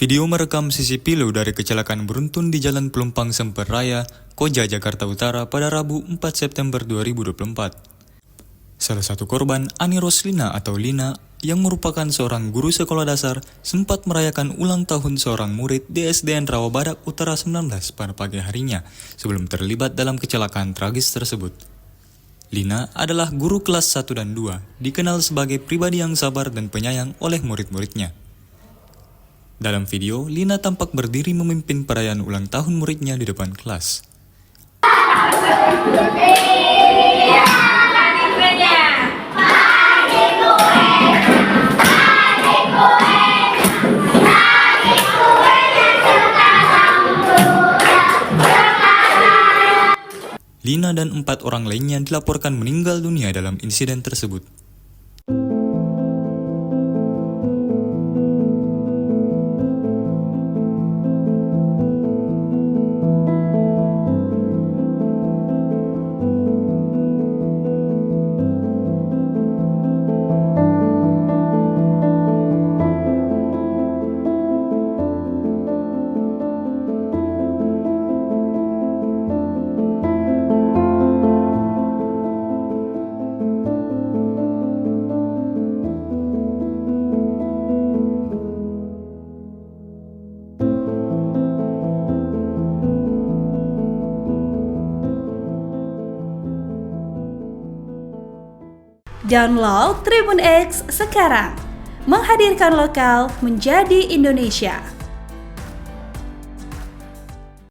Video merekam sisi pilu dari kecelakaan beruntun di Jalan Pelumpang Semper Raya, Koja, Jakarta Utara pada Rabu 4 September 2024. Salah satu korban, Ani Roslina atau Lina, yang merupakan seorang guru sekolah dasar, sempat merayakan ulang tahun seorang murid di SDN Rawabadak Utara 19 pada pagi harinya sebelum terlibat dalam kecelakaan tragis tersebut. Lina adalah guru kelas 1 dan 2, dikenal sebagai pribadi yang sabar dan penyayang oleh murid-muridnya. Dalam video, Lina tampak berdiri memimpin perayaan ulang tahun muridnya di depan kelas. Lina dan 4 orang lainnya dilaporkan meninggal dunia dalam insiden tersebut. Download Tribun X sekarang, menghadirkan lokal menjadi Indonesia.